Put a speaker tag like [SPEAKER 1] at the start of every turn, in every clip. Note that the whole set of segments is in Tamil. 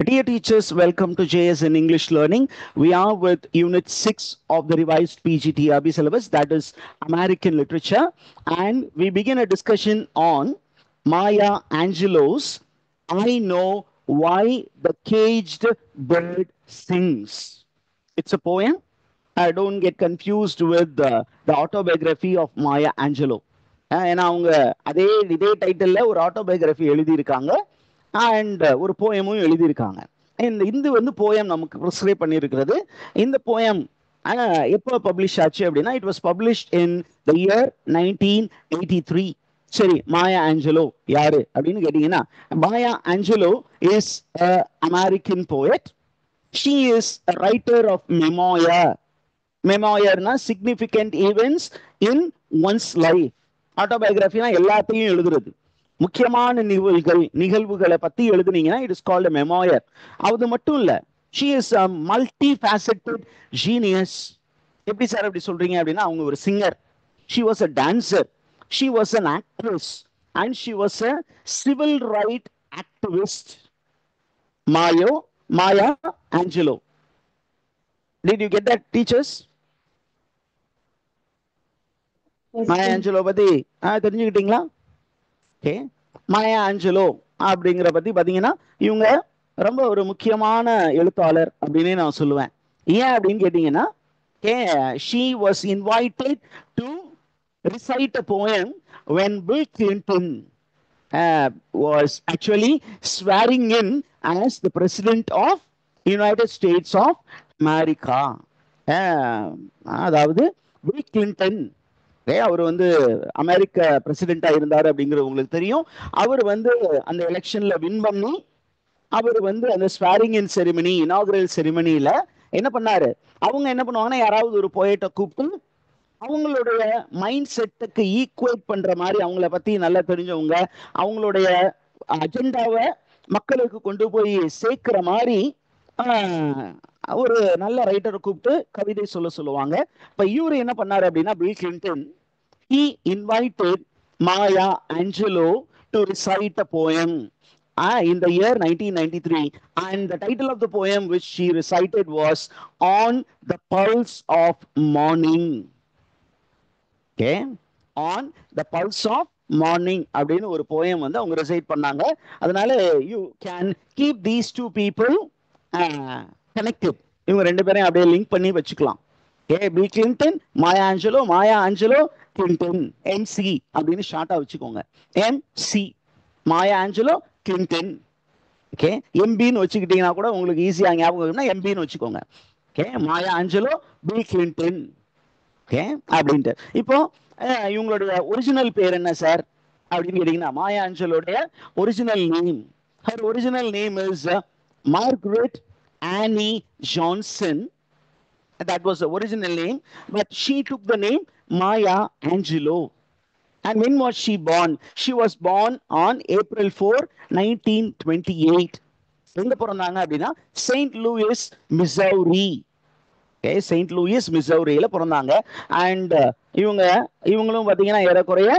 [SPEAKER 1] Dear teachers, welcome to JS in English Learning. We are with Unit 6 of the revised PGTRB syllabus, that is American Literature. And we begin a discussion on Maya Angelou's I Know Why the Caged Bird Sings. It's a poem. Don't get confused with the autobiography of Maya Angelou. ஏன்னா அவங்க இதே டைட்டில்ல ஒரு ஆட்டோபயோகிராஃபி எழுதியிருக்காங்க அண்ட் ஒரு போயமும் எழுதியிருக்காங்க. இந்த வந்து போயம் நமக்கு ப்ரிஸ்கிரைப் பண்ணியிருக்கிறது. இந்த போயம் எப்போ பப்ளிஷ் ஆச்சு அப்படின்னா, it was published in the year 1983. சரி, மாயா ஆஞ்சலோ யாரு அப்படின்னு கேட்டீங்கன்னா, Maya Angelou is American poet. She is writer of memoir. மெமோயர்னா significant events in one's life. ஆட்டோபயோகிராஃபினா எல்லாத்தையும் எழுதுறது, முக்கியமான நிகழ்வுகளை பத்தி எழுதுனீங்கன்னா இட் இஸ் கால்ட் மெமோயர். அது மட்டும் இல்ல, she is a multi faceted genius. எப்படி சார் அப்படி சொல்றீங்க அப்படின்னா, அவங்க ஒரு singer, she was a dancer, she was an actress and she was a civil right activist. Maya Angelo. Did you get that, teachers? Maya Angelo பத்தி தெரிஞ்சுக்கிட்டீங்களா? ஓகே, மாயா ஆஞ்சலோ அப்படிங்கிற பத்தி பாத்தீங்கன்னா, இவங்க ரொம்ப ஒரு முக்கியமான எழுத்தாளர் அப்படின்னு நான் சொல்லுவேன். ஏன் அப்படின்னு கேட்டீங்கன்னா, she was invited to recite a poem when Bill Clinton was actually swearing in as the president of United States of America. அதாவது பில் கிளின்டன் அவர் வந்து அமெரிக்க பிரசிடென்டா இருந்தாரு அப்படிங்கிறது உங்களுக்கு தெரியும். அவர் வந்து அந்த எலெக்ஷன்ல வின் பண்ணி அவர் வந்து அந்த ஸ்வேரிங் இன் செரிமனி, இனாகுரல் செரிமனியில என்ன பண்ணாரு, அவங்க என்ன பண்ணுவாங்கன்னா, யாராவது ஒரு போயட்டை கூப்பிட்டு அவங்களுடைய மைண்ட் செட்டுக்கு ஈக்குவேட் பண்ற மாதிரி, அவங்கள பத்தி நல்லா தெரிஞ்சவங்க, அவங்களுடைய அஜெண்டாவை மக்களுக்கு கொண்டு போய் சேர்க்கிற மாதிரி ஒரு நல்ல ரைட்டரை கூப்பிட்டு கவிதை சொல்லுவாங்க. இப்ப இவரு என்ன பண்ணாரு அப்படின்னா, bill Clinton, he invited Maya Angelou to recite a poem in the year 1993, and the title of the poem which she recited was On the Pulse of Morning. Okay, On the Pulse of Morning அப்படின்னு ஒரு போயம் வந்து அவங்க ரிசைட் பண்ணாங்க. அதனால you can keep these two people connected. இவங்க ரெண்டு பேரையும் அப்படியே லிங்க் பண்ணி வச்சுக்கலாம். Bill Clinton, Maya Angelou Clinton, MC அப்படின்னு ஷார்ட்டா வச்சுக்கோங்க. MC, Maya Angelou Clinton. Okay, எம்பின்னு வச்சுக்கிட்டீங்கன்னா கூட உங்களுக்கு ஈஸியா ஞாபகம், எம்பின்னு வச்சுக்கோங்க. Okay, Maya Angelou Bill Clinton. Okay அப்படின்ட்டு. இப்போ இவங்களுடைய ஒரிஜினல் பேர் என்ன சார் அப்படின்னு கேட்டீங்கன்னா, மாயா ஆஞ்சலோடைய original name, her original name is Margaret Annie Johnson. That was the original name, but she took the name Maya Angelou. And when was she born? She was born on April 4, 1928. எங்க பிறந்தாங்க அப்படின்னா, Saint Louis, Missouri. Okay, Saint Louis மிசௌரியில பிறந்தாங்க. அண்ட் இவங்களும் பாத்தீங்கன்னா ஏறக்குறைய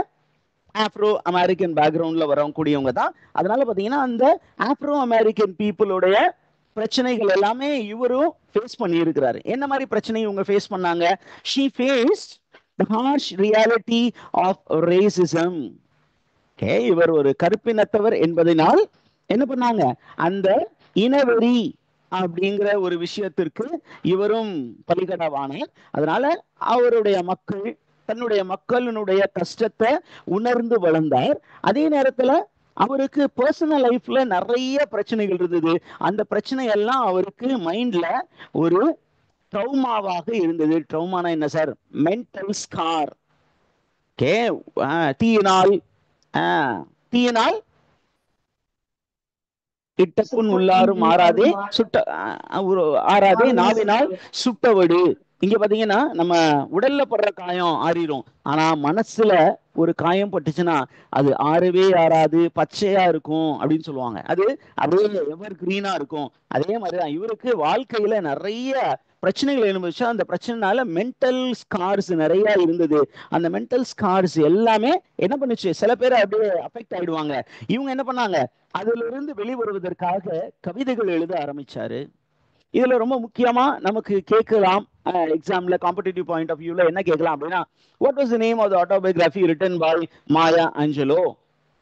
[SPEAKER 1] ஆப்ரோ அமெரிக்கன் பேக்ரவுண்ட்ல வரக்கூடியவங்க தான். அதனால பாத்தீங்கன்னா அந்த ஆப்ரோ அமெரிக்கன் பீப்புளுடைய பிரச்சனைகள் எல்லாமே இவரும் ஃபேஸ் பண்ணி இருக்கிறாரு. என்ன மாதிரி பிரச்சனை இவங்க ஃபேஸ் பண்ணாங்க? she faced the harsh reality of racism. okay, இவர் ஒரு கருப்பினத்தவர் என்பதனால் என்ன பண்ணாங்க, அந்த இனவெறி அப்படிங்கிற ஒரு விஷயத்திற்கு இவரும் பலிகடாவானார். அதனால அவருடைய மக்கள், தன்னுடைய மக்களினுடைய கஷ்டத்தை உணர்ந்து வளர்ந்தார். அதே நேரத்துல அவருக்கு பர்சனல் லைஃப்ல நிறைய பிரச்சனைகள் இருந்தது. அந்த பிரச்சனை எல்லாம் அவருக்கு மைண்ட்ல ஒரு ட்ரௌமாவாக இருந்தது. ட்ரௌமானா என்ன சார்? Mental scar. ஓகே, தீயினால் இட்டப்புண் உள்ளாரும் ஆறாதே ஆறாதே நாவினால் சுட்டவடு. இங்க பாத்தீங்கன்னா நம்ம உடல்ல படுற காயம் ஆறிடும், ஆனா மனசுல ஒரு காயம் பட்டுச்சுன்னா அது ஆறவே ஆறாது, பச்சையா இருக்கும் அப்படின்னு சொல்லுவாங்க. அது அப்படியே எவர் கிரீனா இருக்கும். அதே மாதிரிதான் இவருக்கு வாழ்க்கையில நிறைய பிரச்சனைகள் அனுபவிச்சா அந்த பிரச்சனைனால மென்டல் ஸ்கார்ஸ் நிறைய இருந்தது. அந்த மென்டல் ஸ்கார்ஸ் எல்லாமே என்ன பண்ணுச்சு, சில பேர் அப்படியே அஃபெக்ட் ஆயிடுவாங்க. இவங்க என்ன பண்ணாங்க, அதுல இருந்து வெளிவருவதற்காக கவிதைகள் எழுத ஆரம்பிச்சாரு. இதுல ரொம்ப முக்கியமா நமக்கு கேட்கலாம், எக்ஸாம்ல காம்படிட்டிவ் பாயிண்ட் ஆஃப் வியூல என்ன கேட்கலாம் அப்படின்னா, what was the name of the autobiography written by Maya Angelou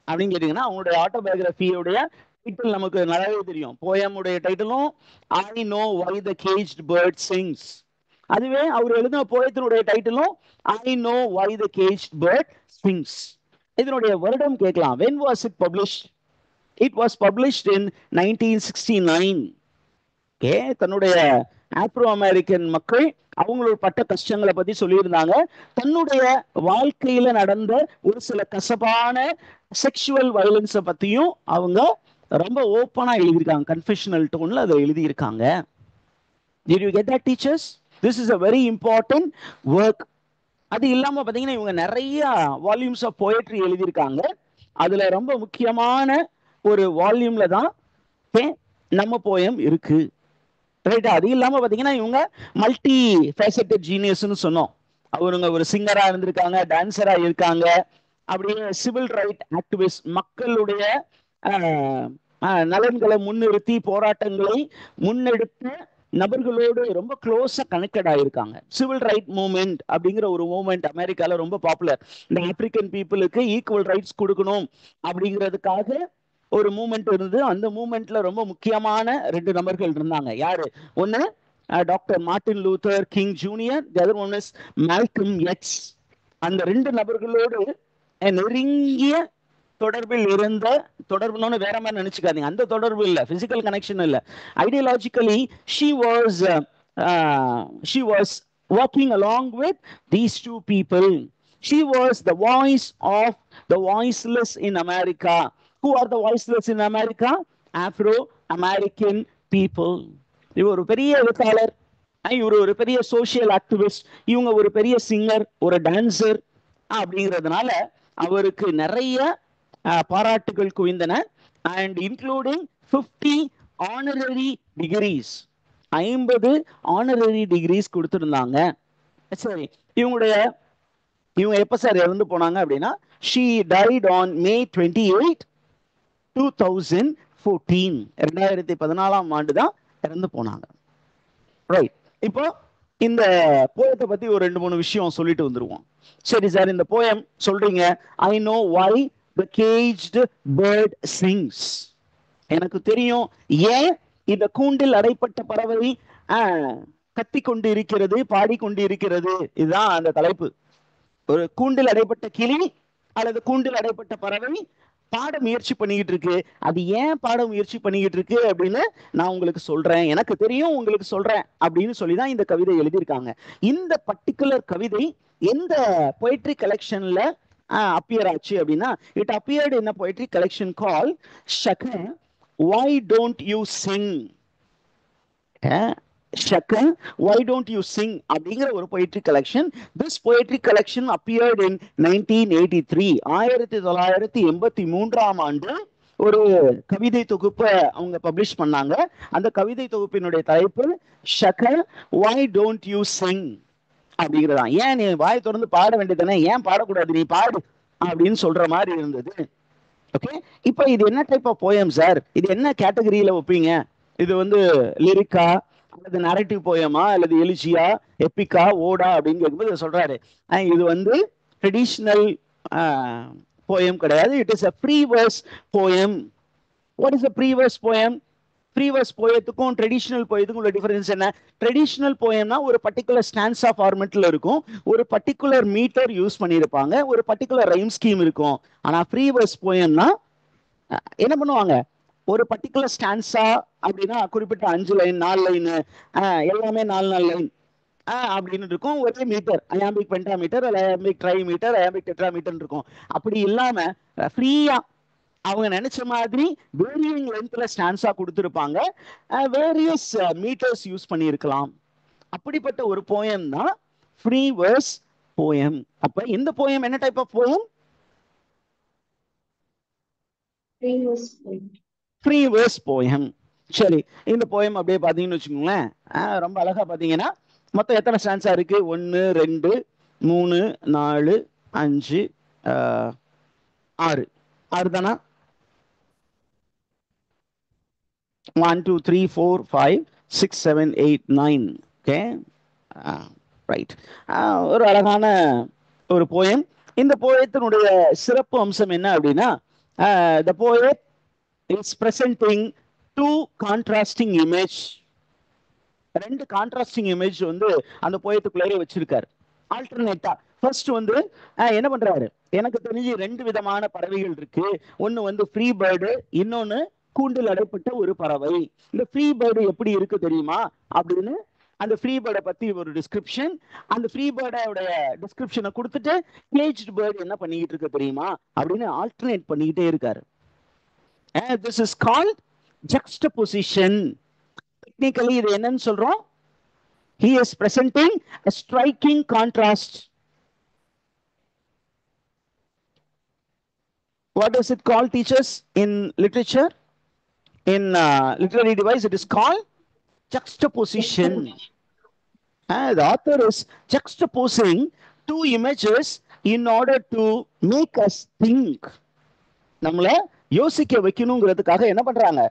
[SPEAKER 1] அப்படின்னு கேட்டீங்கன்னா, அவங்களுடைய ஆட்டோபயோகிராஃபியோடைய டைட்டில் நமக்கு நல்லாவே தெரியும். போயமுடைய டைட்டிலும் I know why the caged bird sings. அதுவே அவர் எழுதின போயத்தினுடைய டைட்டிலும் I know why the caged bird Singh. இதனுடைய வருடம் கேட்கலாம். when was it published? It was published in 1969. தன்னுடைய ஆப்ரோ அமெரிக்கன் மக்கள் அவங்களோட பட்ட கஷ்டங்களை பத்தி சொல்லியிருந்தாங்க. தன்னுடைய வாழ்க்கையில நடந்த ஒரு சில கசப்பான செக்ஷுவல் வயலன்ஸை பத்தியும் அவங்க ரொம்ப ஓப்பனா எழுதியிருக்காங்க. கன்ஃபெஷனல் டோன்ல அதை எழுதியிருக்காங்க. Did you get that, teachers? This is a very important work. அது இல்லாம பாத்தீங்கன்னா இவங்க நிறைய வால்யூம்ஸ் ஆஃப் போயட்ரி எழுதியிருக்காங்க. அதுல ரொம்ப முக்கியமான ஒரு வால்யூம்ல தான் நம்ம போயம் இருக்கு. ரைட். அது இல்லாம பாத்தீங்கன்னா இவங்க மல்டி ஃபேசட்டட் ஜீனியஸ்னு சொன்னோம். அவருங்க ஒரு சிங்கரா இருந்திருக்காங்க, டான்சரா இருக்காங்க, அப்படியே சிவில் ரைட் ஆக்டிவிஸ்ட், மக்களுடைய நலன்களை முன்னிறுத்தி போராட்டங்களை முன்னெடுத்த நபர்களோடு ரொம்ப க்ளோஸா கனெக்டட் ஆயிருக்காங்க. சிவில் ரைட் மூவ்மெண்ட் அப்படிங்கிற ஒரு மூவ்மெண்ட் அமெரிக்கால ரொம்ப பாப்புலர். இந்த ஆப்பிரிக்கன் பீப்புளுக்கு ஈக்குவல் ரைட்ஸ் கொடுக்கணும் அப்படிங்கிறதுக்காக ஒரு மூவ்மெண்ட் இருந்தது. அந்த மூவ்மெண்ட்ல ரொம்ப முக்கியமான 2 நபர்கள் இருந்தாங்க. யாரு? ஒன்னு doctor Martin Luther King junior, the other one is Malcolm X. அந்த 2 நபர்களோடு நெருங்கிய தொடர்பில் இருந்த, தொடர்புன்னு வேற மாதிரி நினைச்சுக்காதீங்க, அந்த தொடர்பு இல்ல, பிசிக்கல் கனெக்ஷன் இல்ல, ideologically she was working along with these 2 people. She was the voice of the voiceless in America. Who are the voiceless in America? Afro American people. இவர் ஒரு பெரிய எழுத்தாளர், இவர் ஒரு பெரிய சோசியல் ஆக்டிவிஸ்ட், இவங்க ஒரு பெரிய சிங்கர், ஒரு டான்சர் அப்படிங்கிறதுனால அவருக்கு நிறைய பாராட்டுகள் குவிந்தன. And including 50 honorary degrees, 50 honorary degrees கொடுத்திருந்தாங்க. சரி, இவங்க எப்ப சார் இறந்து போனாங்க அப்படின்னா, she died on May 28, 2014. 2014 ஆண்டு தான் இறந்து போனாங்க. ரைட். இப்போ இந்த போயத்தை பத்தி ஒரு 2-3 விஷயம் சொல்லிட்டு வந்துருவோம். சரி சார், இந்த போயம் சொல்றீங்க, ஐ know why the caged bird Singh. எனக்கு தெரியும் ஏன் இந்த கூண்டில் அடைப்பட்ட பறவை கத்திக்கொண்டு இருக்கிறது, பாடிக்கொண்டு இருக்கிறது. இதுதான் அந்த தலைப்பு. ஒரு கூண்டில் அடைப்பட்ட கிளி அல்லது கூண்டில் அடைப்பட்ட பறவை பாட முயற்சி பண்ணிக்கிட்டு இருக்கு. அது ஏன் பாட முயற்சி பண்ணிக்கிட்டு இருக்கு அப்படின்னு நான் உங்களுக்கு சொல்றேன், எனக்கு தெரியும் உங்களுக்கு சொல்றேன் அப்படின்னு சொல்லிதான் இந்த கவிதை எழுதியிருக்காங்க. இந்த பர்டிகுலர் கவிதை எந்த பொயட்ரி கலெக்ஷன்ல அப்பியர் ஆச்சு அப்படின்னா, it appeared in a poetry collection called Shaka, Why Don't You Sing? Shaka, Why Don't You Sing அப்படிங்கிற ஒரு poetry collection. This poetry collection appeared in 1983. 1983ஆம் ஆண்டு ஒரு கவிதை தொகுப்பை அவங்க பப்ளிஷ் பண்ணாங்க. அந்த கவிதை தொகுப்பினுடைய தலைப்பு Shaka, Why Don't You Sing அப்படிங்கிறதா. ஏன் நீ வாய் திறந்து பாட வேண்டியதானே, ஏன் பாடக்கூடாது, நீ பாடு அப்படின்னு சொல்ற மாதிரி இருந்தது. ஓகே, இப்போ இது என்ன டைப் ஆஃப் போயம் சார், இது என்ன கேட்டகரியில வைப்பீங்க, இது வந்து லிரிக்கா அல்லது நரேட்டிவ் போயமா அல்லது எலிஜியா, எப்பிக்கா, ஓடா அப்படின்னு கேட்கும்போது சொல்றாரு, இது வந்து ட்ரெடிஷ்னல் போயம் கிடையாது, it is a free verse poem. What is a free verse poem? Free verse போயத்துக்கும் ட்ரெடிஷ்னல் போயத்துக்கும் உள்ள டிஃபரன்ஸ் என்ன? ட்ரெடிஷ்னல் போயம்னா ஒரு பர்டிகுலர் ஸ்டான்ஸா ஃபார்மெட்ல இருக்கும், ஒரு பர்டிகுலர் மீட்டர் யூஸ் பண்ணியிருப்பாங்க, ஒரு பர்டிகுலர் ரைம் ஸ்கீம் இருக்கும். ஆனா ப்ரீ வெர்ஸ் போயம்னா என்ன பண்ணுவாங்க, ஒரு பர்டிகுலர் ஸ்டான்ஸா அப்படின்னா குறிப்பிட்ட 5 லைன் 4 லைன் எல்லாமே 4 லைன் அப்படின்னு இருக்கும். ஒரே metre, iambic pentameter, iambic trimeter, iambic tetrameter இருக்கும். அப்படி இல்லாம ஃப்ரீயா அவங்க நினைச்ச மாதிரி வேரியங் லென்த்ல ஸ்டான்ஸா கொடுத்திருப்பாங்க, வேரியஸ் மீட்டர்ஸ் யூஸ் பண்ணியிருக்கலாம். அப்படிப்பட்ட ஒரு போயம் தான் ஃப்ரீ வெர்ஸ் போயம். அப்ப இந்த போயம் என்ன type of poem? Free verse poem. சரி, இந்த போயம் அப்படியே பார்த்தீங்கன்னு வச்சுக்கோங்களேன். ரொம்ப அழகா பார்த்தீங்கன்னா மொத்தம் எத்தனை ஸ்டான்ஸா இருக்கு? 1 2 3 4 5 6 6 தானா? 1 2 3 4 5 6 7 8 9. Okay, right. ஒரு அழகான ஒரு போயம். இந்த போயத்தினுடைய சிறப்பு அம்சம் என்ன அப்படின்னா, the poet is presenting two contrasting image. ரெண்டு கான்ட்ராஸ்டிங் இமேஜ் வந்து அந்த போயத்துக்குள்ளேயே வச்சிருக்காரு. ஆல்டர்னேட்டா ஃபர்ஸ்ட் வந்து என்ன பண்றாரு, எனக்கு தெரிஞ்சு ரெண்டு விதமான பறவைகள் இருக்கு. ஒன்னு வந்து ஃப்ரீ பேர்டு, இன்னொன்னு கூண்டில் அடைப்பட்ட ஒரு பறவை. இந்த ஃப்ரீ பேர்டு எப்படி இருக்கு தெரியுமா அப்படின்னு அந்த ஃப்ரீ பேர்டை பத்தி ஒரு டிஸ்கிரிப்ஷன், அந்த ஃப்ரீ பேர்டோட டிஸ்கிரிப்ஷனை கொடுத்துட்டு கேஜ்டு பேர்டு என்ன பண்ணிக்கிட்டு இருக்கு தெரியுமா அப்படின்னு ஆல்டர்னேட் பண்ணிக்கிட்டே இருக்காரு. This is called juxtaposition. Technically இது என்னன்னு சொல்றோம்? He is presenting a striking contrast. What does it call, teachers, in literature? In literary device, it is called juxtaposition. The author is juxtaposing two images in order to make us think. நம்மள யோசிக்க வைக்கணுங்கிறதுக்காக என்ன பண்றாங்க,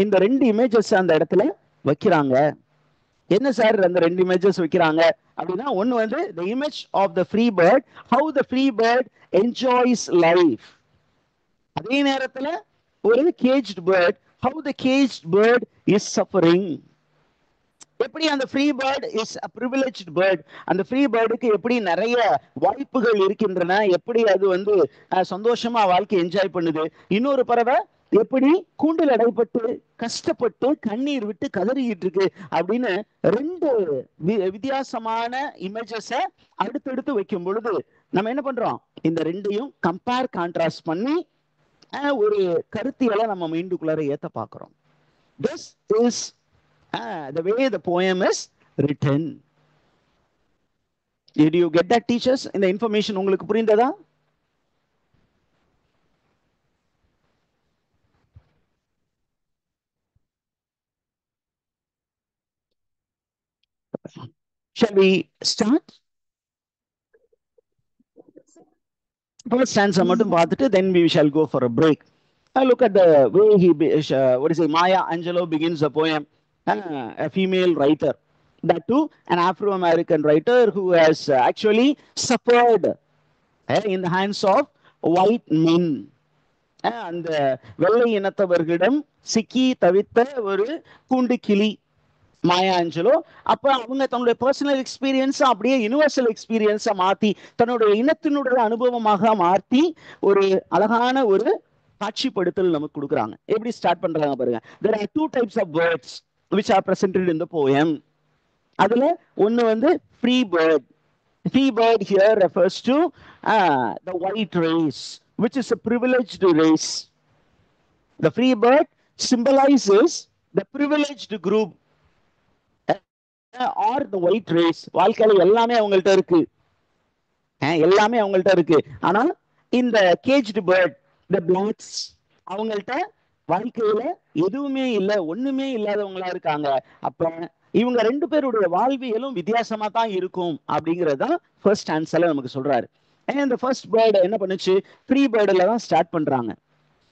[SPEAKER 1] இந்த ரெண்டு இமேஜஸ் அந்த இடத்துல வைக்கிறாங்க. என்ன சார் அந்த ரெண்டு இமேஜஸ் வைக்கிறாங்க அப்படின்னா, ஒன்னு வந்து the image of the free bird, how the free bird enjoys life. அதே நேரத்துல ஒரு caged bird, how the caged bird is suffering. எப்படி அந்த free bird is a privileged bird, அந்த ஃப்ரீ பேர்டுக்கு எப்படி நிறைய வாய்ப்புகள் இருக்கின்றன, எப்படி அது வந்து சந்தோஷமா வாழ்க்கை என்ஜாய் பண்ணுது. இன்னொரு பறவை எப்படி கூண்டில் அடைப்பட்டு கஷ்டப்பட்டு கண்ணீர் விட்டு கதறிக்கிட்டு இருக்கு அப்படின்னு ரெண்டு வித்தியாசமான இமேஜஸ அடுத்தடுத்து வைக்கும் பொழுது நம்ம என்ன பண்றோம், இந்த ரெண்டையும் கம்பேர் கான்ட்ராஸ்ட் பண்ணி ஒரு கருத்தியலை நம்ம மைண்டுக்குள்ளார ஏத்த பாக்குறோம். This is the way the poem is written. Did you get that, teachers? இந்த இன்ஃபர்மேஷன் உங்களுக்கு புரிந்ததா? Shall we start? First stanza மட்டும் பார்த்துட்டு then we shall go for a break. Look at the way he what is it, Maya Angelou begins the poem. A female writer, that too an Afro-American writer who has actually suffered in the hands of white men. அந்த வெள்ளை இனத்தவர்களிடம் சிக்கி தவித்த ஒரு கூண்டு கிளி மாயா ஆஞ்சலோ. அப்ப அவங்க தன்னுடைய பர்சனல் எக்ஸ்பீரியன்ஸ் அப்படியே யூனிவர்சல் எக்ஸ்பீரியன்ஸா மாத்தி தன்னுடைய இனத்தினுடைய அனுபவமாக மாற்றி ஒரு அழகான ஒரு காட்சிப்படுத்தல் நமக்கு கொடுக்குறாங்க. எப்படி ஸ்டார்ட் பண்றாங்க பாருங்க. There are two types of birds which are presented in the poem. அதுல ஒன்னு வந்து free bird. Free bird here refers to the white race, which is a privileged race. The free bird symbolizes the privileged group or the white race. வாழ்க்கையில எல்லாமே அவங்கள்ட்ட இருக்கு, எல்லாமே அவங்கள்ட்ட இருக்கு. ஆனா இந்த கேஜ்டு பேர்ட், the blacks, அவங்கள்ட்ட வாழ்க்கையில எதுவுமே இல்ல, ஒண்ணுமே இல்லாதவங்களா இருக்காங்க. அப்ப இவங்க ரெண்டு பேருடைய வாழ்வியலும் வித்தியாசமா தான் இருக்கும் அப்படிங்கறதுதான் ஃபர்ஸ்ட் ஆன்சர்ல நமக்கு சொல்றாரு. இந்த ஃபர்ஸ்ட் பேர்டு என்ன பண்ணுச்சு, ஃப்ரீ பேர்டுல தான் ஸ்டார்ட் பண்றாங்க.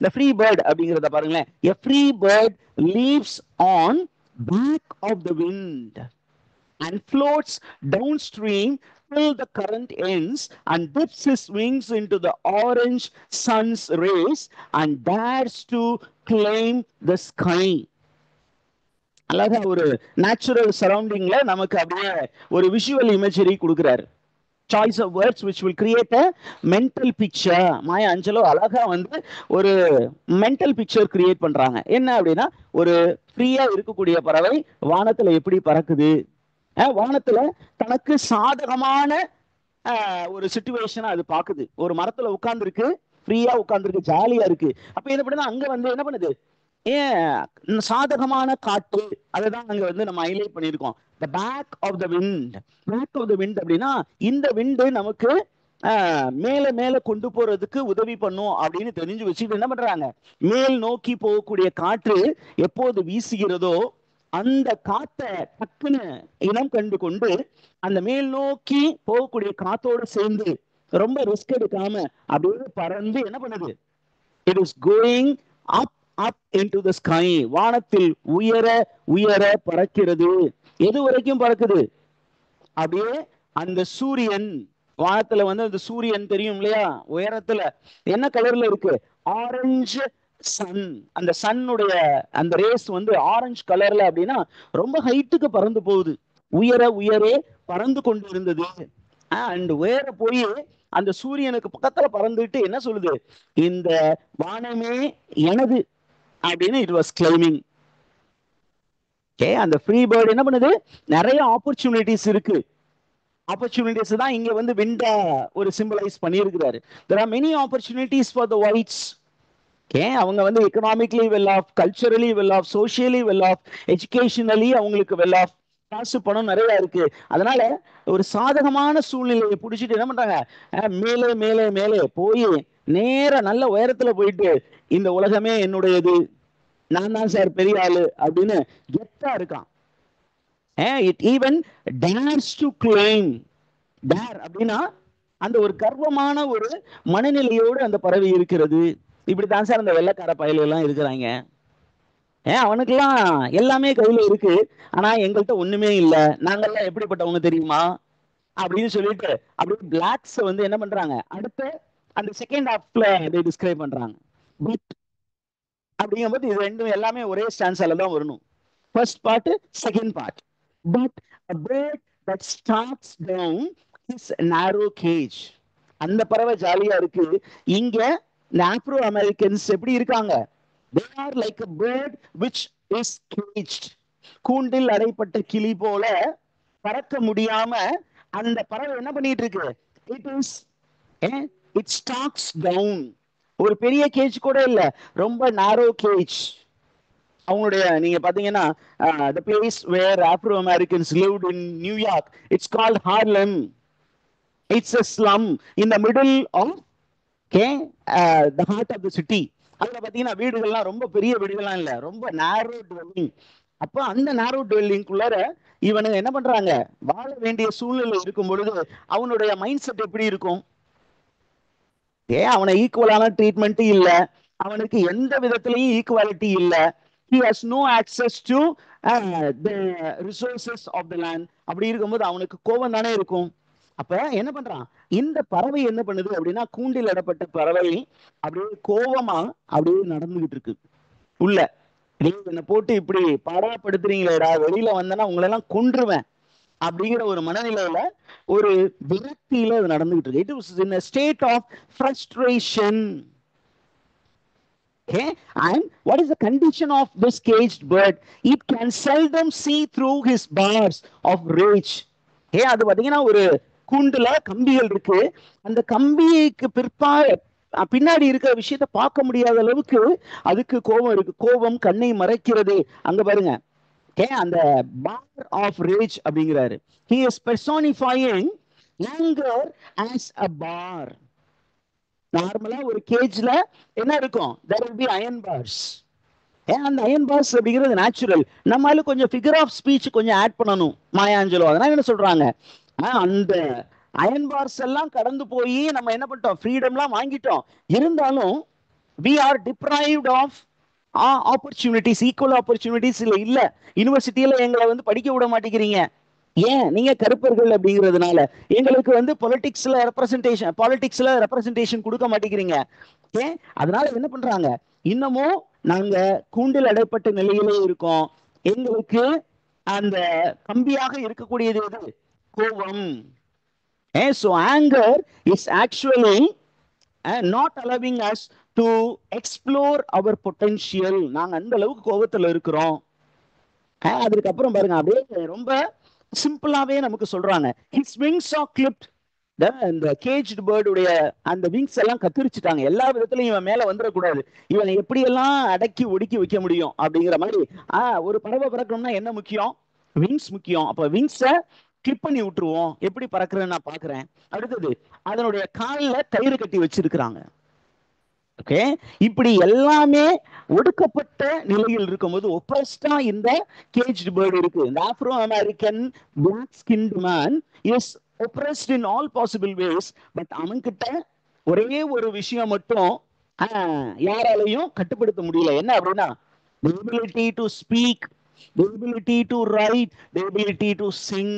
[SPEAKER 1] இந்த ஃப்ரீ பேர்ட் அப்படிங்கறத பாருங்களேன். A free bird leaves on back of the wind and floats downstream till the current ends and dips his wings into the orange sun's rays and dares to claim the sky. அழகா ஒரு நேச்சுரல் சரௌண்டிங்ல நமக்கு அப்படியே ஒரு விஷுவல் இமேஜரி கொடுக்குறாரு. Choice of words which will create a mental picture. Maya Angelou அழகா வந்து ஒரு மென்டல் பிக்சர் கிரியேட் பண்றாங்க. என்ன அப்படின்னா, ஒரு ஃப்ரீயா இருக்கக்கூடிய பறவை வானத்துல எப்படி பறக்குது, வானத்துல தனக்கு சாதகமான ஒரு சிச்சுவேஷனை அது பாக்குது. ஒரு மரத்துல உட்கார்ந்து இருக்கு, ஃப்ரீயா உட்கார்ந்து இருக்கு, ஜாலியா இருக்கு. அப்ப என்ன பண்ணுது, அங்க வந்து என்ன பண்ணுது, சாதகமான காற்று, அதுதான் அங்க வந்து நம்ம ஹைலைட் பண்ணியிருக்கோம். The back of the wind. Back of the wind அப்படின்னா இந்த விண்டு நமக்கு மேல மேல கொண்டு போறதுக்கு உதவி பண்ணும் அப்படின்னு தெரிஞ்சு வச்சுட்டு என்ன பண்றாங்க, மேல் நோக்கி போகக்கூடிய காற்று எப்போது வீசுகிறதோ அந்த காத்தை டக்குன்னு இனம் கண்டு கொண்டு அந்த மேல் நோக்கி போகக்கூடிய காத்தோடு சேர்ந்து ரொம்ப ரிஸ்க் எடுக்காம அப்படியே பறந்து என்ன பண்ணுது, it is going up up into the sky, வானத்தில் உயர உயர பறக்கிறது. எது வரைக்கும் பறக்குது, அப்படியே அந்த சூரியன் வானத்துல வந்து அந்த சூரியன் தெரியும் இல்லையா, உயரத்துல என்ன கலர்ல இருக்கு, ஆரஞ்சு சன். அந்த சன்னுடைய அந்த ரேஸ் வந்து ஆரஞ்சு கலர்ல அப்படின்னா ரொம்ப ஹைட்டுக்கு பறந்து போகுது, உயர உயரே பறந்து கொண்டு இருந்தது. அண்ட் உயர போய் அந்த சூரியனுக்கு பக்கத்துல பறந்துட்டு என்ன சொல்லுது, இந்த வானமே எனது அப்படின்னு இட் வாஸ் கிளைமிங். அந்த ஃப்ரீ பேர்டு என்ன பண்ணுது, நிறைய ஆப்பர்ச்சுனிட்டிஸ் இருக்கு. ஆப்பர்ச்சுனிட்டிஸ் தான் இங்க வந்து விண்டா ஒரு சிம்பலைஸ் பண்ணியிருக்கிறாரு. there are many opportunities for the whites. அவங்க வந்து economically well off, culturally well off, socially well off, educationally அவங்களுக்கு வெல் ஆஃப், காசு பணம் நிறைய இருக்கு. அதனால ஒரு சாதகமான சூழ்நிலையை பிடிச்சிட்டு என்ன பண்றாங்க, மேலே மேலே மேலே போய் நேர நல்ல உயரத்துல போயிட்டு இந்த உலகமே என்னுடையது, நான் தான் சார் பெரிய ஆளு அப்படின்னு கெத்தா இருக்கான். it even dares to claim. dare அப்படின்னா அந்த ஒரு கர்வமான ஒரு மனநிலையோடு அந்த பறவை இருக்கிறது. இப்படித்தான் சார் அந்த வெள்ளைக்கார பயல எல்லாம் இருக்கிறாங்க. அவனுக்கெல்லாம் எல்லாமே கையில இருக்கு, ஆனா எங்கள்கிட்ட ஒண்ணுமே இல்லை, நாங்கெல்லாம் எப்படிப்பட்டவங்க தெரியுமா அப்படின்னு சொல்லிட்டு அப்படியே பிளாக்ஸ் வந்து என்ன பண்றாங்க, அடுத்த அந்த செகண்ட் ஹாஃப்ல அதை டிஸ்கிரைப் பண்றாங்க. பட் அப்படிங்கும்போது இது ரெண்டும் எல்லாமே ஒரே ஸ்டான்ஸால தான் வரணும். First part, second part. But a bird that starts down his narrow cage. அந்த பறவை ஜாலியா இருக்கு. இங்க இந்த ஆப்ரோ அமெரிக்கன்ஸ் எப்படி இருக்காங்க, they are like a bird which is caged. கூண்டில் அடைப்பட்ட கிளி போல பறக்க முடியாம அந்த பறவை என்ன பண்ணிட்டு இருக்கு, it stalks down. ஒரு பெரிய கேஜ் கூட இல்ல, ரொம்ப நாரோ கேஜ். அவங்களுடைய நீங்க பாத்தீங்கன்னா the place where Afro Americans lived in New York, it's called Harlem. It's a slum in the middle of the heart of the city. அதுல பாத்தீங்கன்னா வீடுகள்லாம் ரொம்ப பெரிய வீடுகள்லாம் இல்ல, ரொம்ப நேரோ டுவெல்லிங். அப்ப அந்த நேரோ டுவெல்லிங்குள்ளார இவனுங்க என்ன பண்றாங்க, வாழ வேண்டிய சூழ்நிலை இருக்கும் பொழுது அவனுடைய மைண்ட் செட் எப்படி இருக்கும், அவனை ஈக்குவலான ட்ரீட்மெண்ட் இல்ல, அவனுக்கு எந்த விதத்திலையும் ஈக்குவாலிட்டி இல்ல, he has no access to the resources of the land. அப்படி இருக்கும்போது அவனுக்கு கோபம் தானே இருக்கும். அப்ப என்ன பண்றான், இந்த பறவை என்ன பண்ணுது அப்படின்னா, கூண்டில் இடப்பட்ட பறவை அப்படியே கோபமா அப்படியே நடந்துகிட்டு இருக்கு உள்ள. என்னை போட்டு இப்படி பாடப்படுத்துறீங்களேடா, வெளியில வந்தேன்னா உங்களை எல்லாம் கொன்றுவேன் அப்படிங்கிற ஒரு மனநிலையில ஒரு விரக்தியில அது நடந்துகிட்டு இருக்கு. It was in a state of frustration. Okay, and what is the condition of this caged bird? It can seldom see through his bars of rage. அது பாத்தீங்கன்னா ஒரு கூண்டுல கம்பிகள் இருக்கு, அந்த கம்பிக்கு பின்னாடி இருக்கிற விஷயத்தை பார்க்க முடியாத அளவுக்கு அதுக்கு கோபம் இருக்கு. கோபம் கண்ணை மறைக்கிறது. அங்க பாருங்க, அந்த bar of rage அப்படிங்கிறாரு. He is personifying anger as a bar. நார்மலா ஒரு கேஜ்ல என்ன இருக்கும், there will be iron bars. அந்த அயன் பாஸ் அப்படிங்கிறது நேச்சுரல். நம்மளால கொஞ்சம் ஃபிகர் ஆஃப் ஸ்பீச் கொஞ்சம் ஆட் பண்ணணும் மாயாஞ்சலோ. அதனால என்ன சொல்றாங்க, அந்த அயன் பார்ஸ் எல்லாம் கடந்து போய் நம்ம என்ன பண்ணிட்டோம், ஃப்ரீடம்லாம் வாங்கிட்டோம். இருந்தாலும் we are deprived of opportunities, equal opportunities இல்ல. யூனிவர்சிட்டியில எங்களை வந்து படிக்க விட மாட்டேங்கிறீங்க, ஏன், நீங்க கருப்பர்கள் அப்படிங்கிறதுனால. எங்களுக்கு வந்து பாலிடிக்ஸ்ல ரெப்ரசன்டேஷன் கொடுக்க மாட்டேங்கிறீங்க. அதனால என்ன பண்றாங்க, இன்னமும் நாங்க கூண்டில் அடைப்பட்ட நிலையிலே இருக்கோம். எங்களுக்கு அந்த கம்பியாக இருக்கக்கூடியது எது, கோபம். So anger is actually not allowing us to explore our potential. நாங்க அந்த அளவுக்கு கோபத்துல இருக்கிறோம். அதுக்கப்புறம் பாருங்க, அப்படியே ரொம்ப சிம்பிளாவே நமக்கு சொல்றாங்க, his wings are clipped. இந்த கேஜ்டு பேர்டுடைய அந்த விங்ஸ் எல்லாம் கத்திரிச்சுட்டாங்க. எல்லா விதத்திலையும் இவன் மேல வந்துடக்கூடாது, இவனை எப்படியெல்லாம் அடக்கி ஒடுக்கி வைக்க முடியும் அப்படிங்கிற மாதிரி. ஒரு பறவை பறக்கணும்னா என்ன முக்கியம், விங்ஸ் முக்கியம். அப்ப விங்ஸை கிளிப் பண்ணி விட்டுருவோம், எப்படி பறக்குறேன்னு நான் பாக்குறேன். அடுத்தது அதனுடைய காலில் கயிறு கட்டி வச்சிருக்கிறாங்க. ஓகே, இப்படி எல்லாமே ஒடுக்கப்பட்ட நிலையில் இருக்கும்போது ஒப்ரஸ்டா இந்த கேஜ்டு பேர்டு இருக்கு. இந்த Afro American black skinned man is oppressed in all possible ways. But அவன்கிட்ட ஒரே ஒரு விஷயம் மட்டும் யாராலையும் கட்டுப்படுத்த முடியல. என்ன அப்படின்னா, the ability to speak, the ability to write, the ability to sing.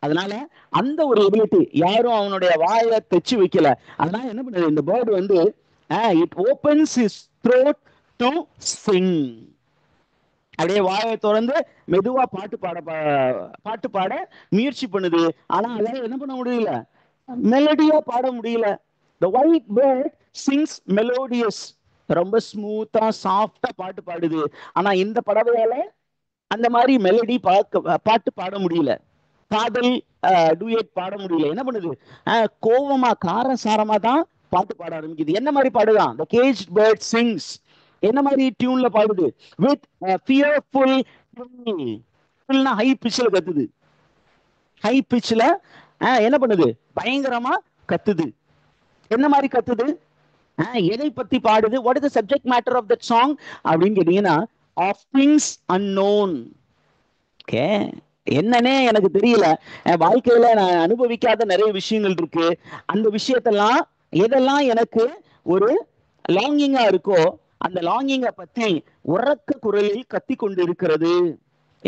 [SPEAKER 1] அதனால அந்த ஒரு எபிலிட்டி யாரும் அவனுடைய வாயில தைச்சு வைக்கல. அதனால என்ன பண்ணுது இந்த பேர்டு வந்து, it opens his throat to sing. அப்படியே வாயை திறந்து மெதுவா பாட்டு பாட முயற்சி பண்ணுது. ஆனா அதால என்ன பண்ண முடியல, மெலடியா பாட முடியல. The white bird sings melodious, ரொம்ப ஸ்மூத்தா சாஃப்டா பாட்டு பாடுது. ஆனா இந்த பறவையால அந்த மாதிரி மெலடி பாட்டு பாட முடியல, காதல் டூயட் பாட முடியல. என்ன பண்ணுது, கோவமா காரசாரமா தான் பாட்டு பாட ஆரம்பிக்குது. என்ன மாதிரி பாடுதான் the caged bird sings? என்ன மாதிரி டியூன்ல பாடுது? with fearful ஹை பிச்சில் கத்துது. ஹை பிச்சில் என்ன பண்ணுது, பயங்கரமா கத்துது. என்ன மாதிரி கத்துது, எதை பத்தி பாடுது? What is the subject matter of that song அப்படின்னு கேட்டீங்கன்னா, ஆஃப் திங்ஸ் அன்னோன். ஓகே, என்னன்னே எனக்கு தெரியல, என் வாழ்க்கையில நான் அனுபவிக்காத நிறைய விஷயங்கள் இருக்கு. அந்த விஷயத்தெல்லாம் எதெல்லாம் எனக்கு ஒரு லாங்கிங்கா இருக்கோ அந்த லாங்கிங்கை பத்தி உறக்க குரலில் கத்தி கொண்டு இருக்கிறது.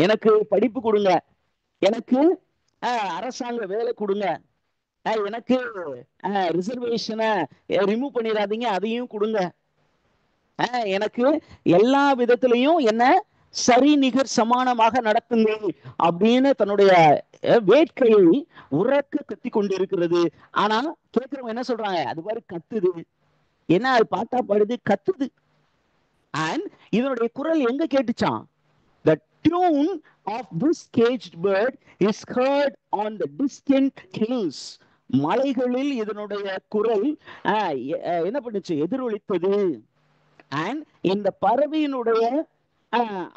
[SPEAKER 1] எனக்கு படிப்பு கொடுங்க, எனக்கு அரசாங்க வேலை கொடுங்க, எனக்கு ரிசர்வேஷனை ரிமூவ் பண்ணிடாதீங்க அதையும் கொடுங்க, எனக்கு எல்லா விதத்திலையும் என்ன சரி நிகர் சமானமாக நடத்துங்கள் அப்படின்னு தன்னுடைய வேட்கையை உறக்க கத்தி கொண்டு இருக்கிறது. ஆனா கேட்கிறவங்க என்ன சொல்றாங்க, அது மாதிரி கத்துது, என்ன அது பாட்டா பாடுது, கத்துது. அண்ட் இதனுடைய குரல் எங்க கேட்டுச்சான்? The tune of this caged bird is heard on the distant hills. மலைகளில் இதனுடைய குரல் என்ன பண்ணுச்சு, எதிரொலித்தது. அண்ட் இந்த பறவையினுடைய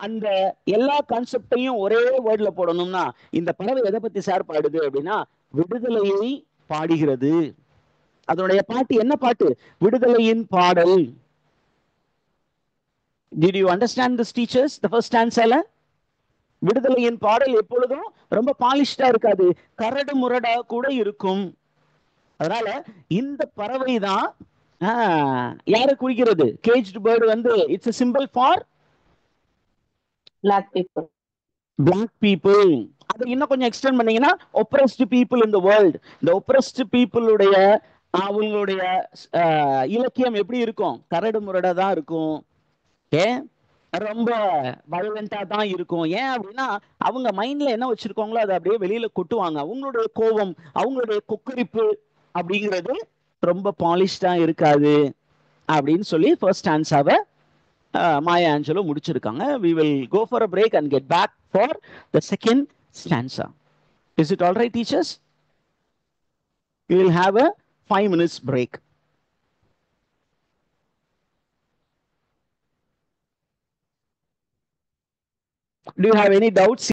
[SPEAKER 1] அந்த எல்லா கான்செப்டையும் ஒரே வேர்ட்ல போடணும்னா இந்த பறவை எதை பத்தி சார் பாடுது அப்படின்னா, விடுதலையை பாடுகிறது. அதனுடைய பாட்டு என்ன பாட்டு? விடுதலையின் பாடல். Did you understand this, teachers? The first stanza. விடுதலையின் பாடல் எப்பொழுதும் ரொம்ப பாலிஷ்டா இருக்காது, கரடு முரடா கூட இருக்கும். அதனால இந்த பறவை தான் யாரை குறிக்கிறது? கேஜ்டு பேர்டு வந்து it's a symbol for
[SPEAKER 2] black people.
[SPEAKER 1] black people. அதை இன்னும் கொஞ்சம் எக்ஸ்டெண்ட் பண்ணீங்கன்னா oppressed people in the world. இந்த oppressed people உடைய அவங்களுடைய இலக்கியம் எப்படி இருக்கும்? கரடு முரடா தான் இருக்கும், ரொம்ப வயலண்டா தான் இருக்கும். ஏன் அப்படின்னா அவங்க மைண்ட்ல என்ன வச்சிருக்காங்களோ அதை அப்படியே வெளியில கொட்டுவாங்க. அவங்களுடைய கோபம், அவங்களுடைய கொக்கரிப்பு அப்படிங்கிறது ரொம்ப பாலிஷ்டா இருக்காது அப்படின்னு சொல்லி ஃபர்ஸ்ட் ஆன்சரை மாயா ஆஞ்சலோ முடிச்சிருக்காங்க. We will go for a break and get back for the second stanza. Is it all right, teachers? We will have a 5 minutes break. Do you have any doubts?